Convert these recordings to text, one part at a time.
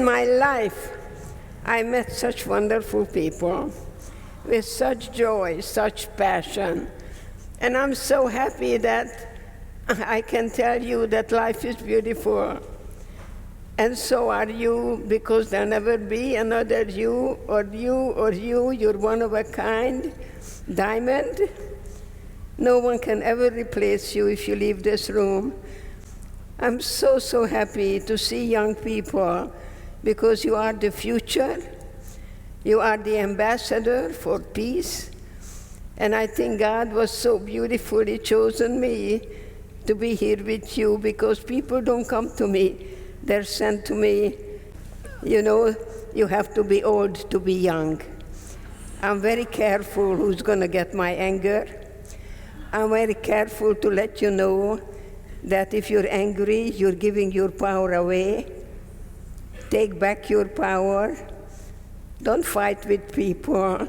my life, I met such wonderful people with such joy, such passion. And I'm so happy that I can tell you that life is beautiful. And so are you, because there'll never be another you or you or you. You're one of a kind, diamond. No one can ever replace you if you leave this room. I'm so, so happy to see young people, because you are the future. You are the ambassador for peace. And I think God was so beautifully chosen me to be here with you, because people don't come to me. They're sent to me. You know, you have to be old to be young. I'm very careful who's going to get my anger. I'm very careful to let you know that if you're angry, you're giving your power away. Take back your power. Don't fight with people.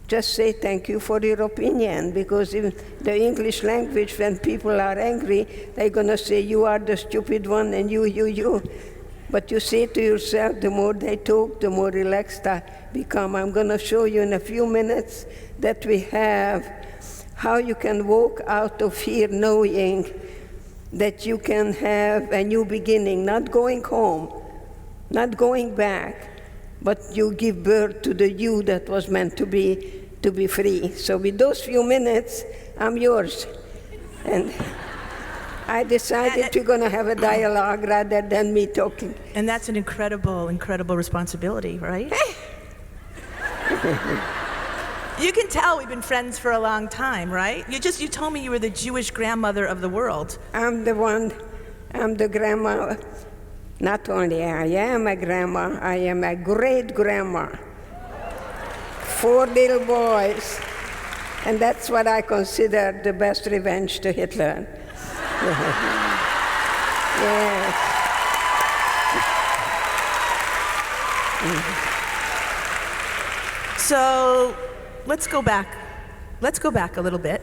Just say thank you for your opinion, because in the English language, when people are angry, they're going to say, you are the stupid one, and you. But you say to yourself, the more they talk, the more relaxed I become. I'm going to show you in a few minutes that we have how you can walk out of here knowing that you can have a new beginning, not going home, not going back, but you give birth to the you that was meant to be free. So with those few minutes, I'm yours. And I decided we're going to have a dialogue rather than me talking. And that's an incredible, incredible responsibility, right? You can tell we've been friends for a long time, right? You told me you were the Jewish grandmother of the world. I'm the grandma. Not only I am a grandma, I am a great grandma. 4 little boys. And that's what I consider the best revenge to Hitler. Yes. So let's go back. Let's go back a little bit.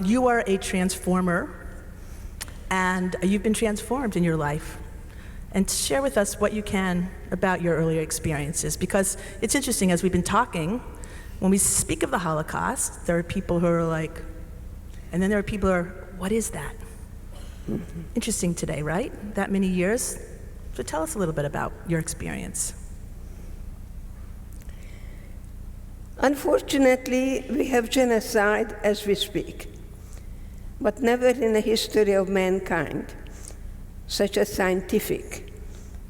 You are a transformer, and you've been transformed in your life. And share with us what you can about your earlier experiences, because it's interesting, as we've been talking, when we speak of the Holocaust, there are people who are like, and then there are people who are, what is that? Mm-hmm. Interesting today, right? That many years. So tell us a little bit about your experience. Unfortunately, we have genocide as we speak, but never in the history of mankind such a scientific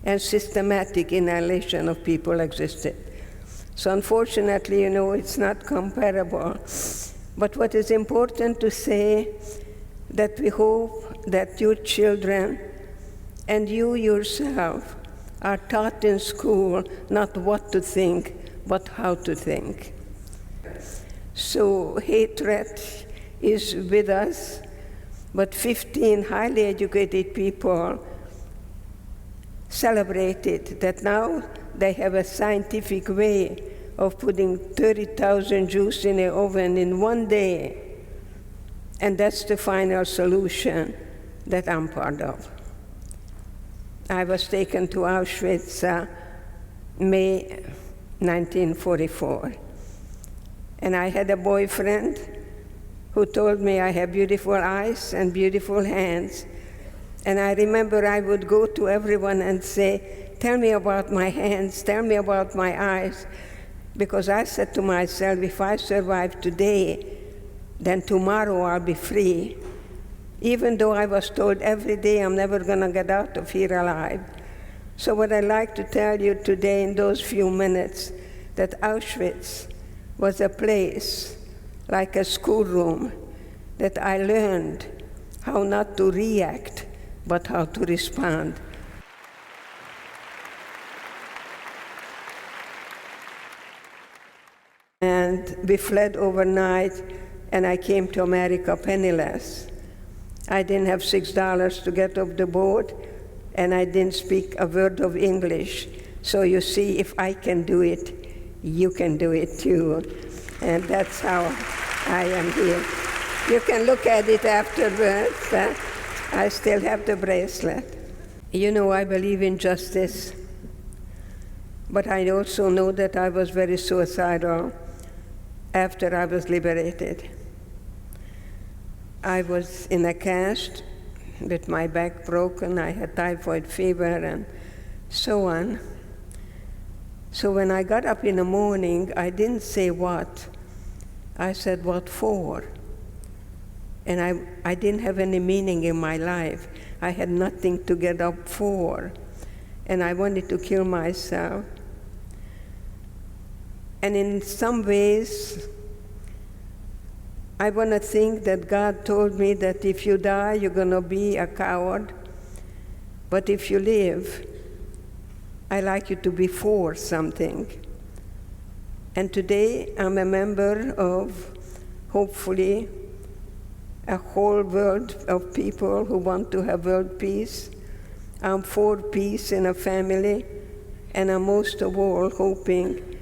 and systematic annihilation of people existed. So unfortunately, it's not comparable. But what is important to say, that we hope that your children and you yourself are taught in school not what to think, but how to think. So hatred is with us, but 15 highly educated people celebrated that now they have a scientific way of putting 30,000 Jews in an oven in one day. And that's the final solution that I'm part of. I was taken to Auschwitz May 1944. And I had a boyfriend who told me I have beautiful eyes and beautiful hands. And I remember I would go to everyone and say, tell me about my hands, tell me about my eyes. Because I said to myself, if I survive today, then tomorrow I'll be free. Even though I was told every day I'm never going to get out of here alive. So what I'd like to tell you today in those few minutes, that Auschwitz was a place like a schoolroom that I learned how not to react, but how to respond. And we fled overnight, and I came to America penniless. I didn't have $6 to get off the boat, and I didn't speak a word of English. So you see, if I can do it, you can do it too. And that's how I am here. You can look at it afterwards. I still have the bracelet. You know, I believe in justice, but I also know that I was very suicidal after I was liberated. I was in a cast with my back broken. I had typhoid fever and so on. So when I got up in the morning, I didn't say what. I said, what for? And I didn't have any meaning in my life. I had nothing to get up for. And I wanted to kill myself. And in some ways, I want to think that God told me that if you die, you're going to be a coward. But if you live, I like you to be for something. And today, I'm a member of, hopefully, a whole world of people who want to have world peace. I'm for peace in a family, and I'm most of all hoping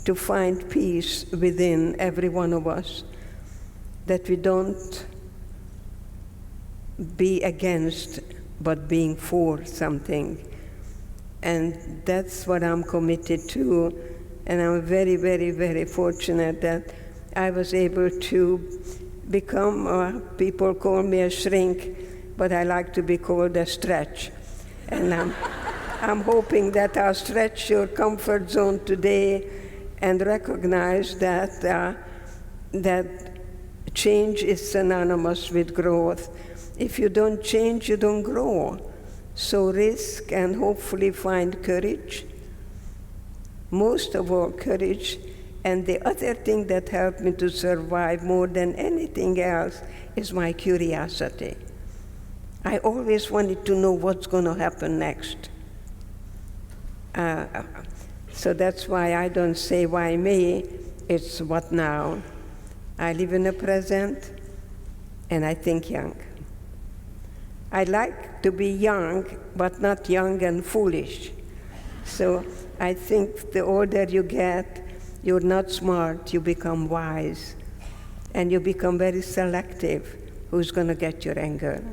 to find peace within every one of us, that we don't be against, but being for something. And that's what I'm committed to, and I'm very, very, very fortunate that I was able to become, people call me a shrink, but I like to be called a stretch. And I'm hoping that I'll stretch your comfort zone today and recognize that that change is synonymous with growth. If you don't change, you don't grow. So risk and hopefully find courage. Most of all, courage. And the other thing that helped me to survive more than anything else is my curiosity. I always wanted to know what's going to happen next. So that's why I don't say why me, it's what now. I live in the present, and I think young. I like to be young, but not young and foolish. So I think the older you get, you're not smart, you become wise, and you become very selective who's going to get your anger.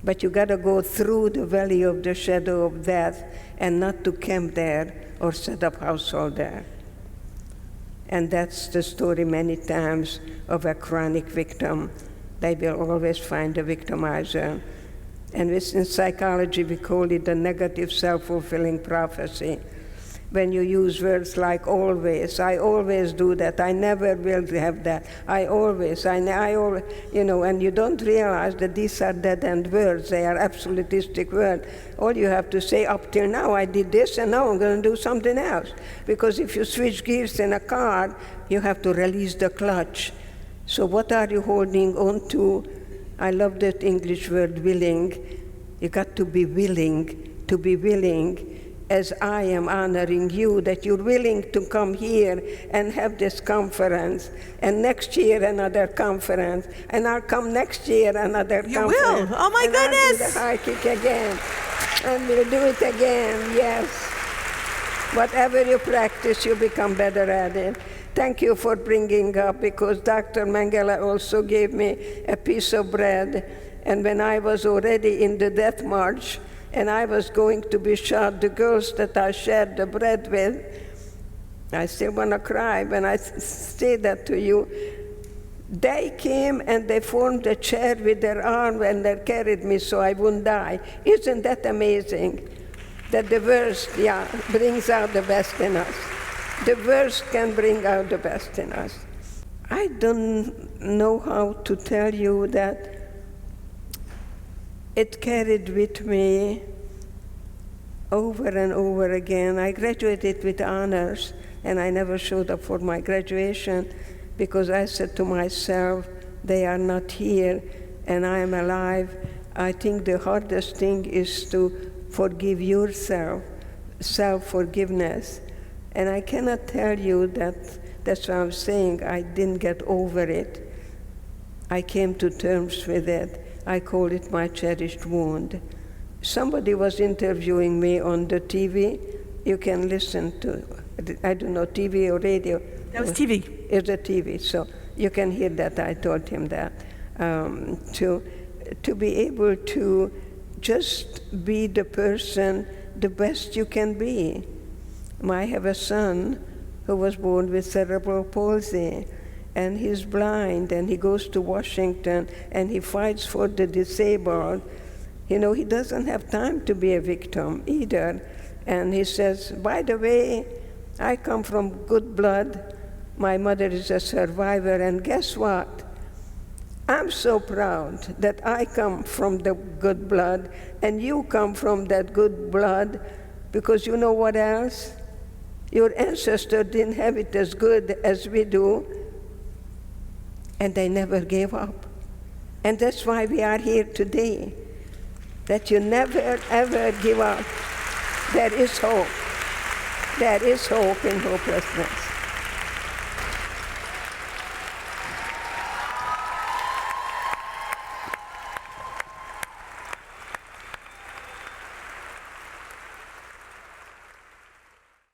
But you got to go through the valley of the shadow of death and not to camp there or set up household there. And that's the story many times of a chronic victim. They will always find a victimizer. And in psychology, we call it the negative self-fulfilling prophecy. When you use words like always, I always do that, I never will have that, I always, you know, and you don't realize that these are dead-end words, they are absolutistic words. All you have to say, up till now I did this, and now I'm going to do something else. Because if you switch gears in a car, you have to release the clutch. So what are you holding on to? I love that English word, willing. You got to be willing, as I am honoring you, that you're willing to come here and have this conference, and next year another conference, and I'll come next year another conference. You will? Oh my goodness! I'll do the high kick again, and we'll do it again, yes. Whatever you practice, you become better at it. Thank you for bringing up, because Dr. Mengele also gave me a piece of bread, and when I was already in the death march, and I was going to be shot, the girls that I shared the bread with, I still want to cry when I say that to you, they came and they formed a chair with their arm and they carried me so I wouldn't die. Isn't that amazing? That the worst, brings out the best in us. The worst can bring out the best in us. I don't know how to tell you that it carried with me over and over again. I graduated with honors, and I never showed up for my graduation because I said to myself, they are not here, and I am alive. I think the hardest thing is to forgive yourself, self-forgiveness. And I cannot tell you that's what I'm saying, I didn't get over it. I came to terms with it. I call it my cherished wound. Somebody was interviewing me on the TV. You can listen to, I don't know, TV or radio. That was TV. It's a TV, so you can hear that. I told him that. To be able to just be the person the best you can be. I have a son who was born with cerebral palsy, and he's blind, and he goes to Washington, and he fights for the disabled. You know, he doesn't have time to be a victim either. And he says, by the way, I come from good blood. My mother is a survivor, and guess what? I'm so proud that I come from the good blood, and you come from that good blood, because you know what else? Your ancestors didn't have it as good as we do, and they never gave up. And that's why we are here today, that you never, ever give up. There is hope. There is hope in hopelessness.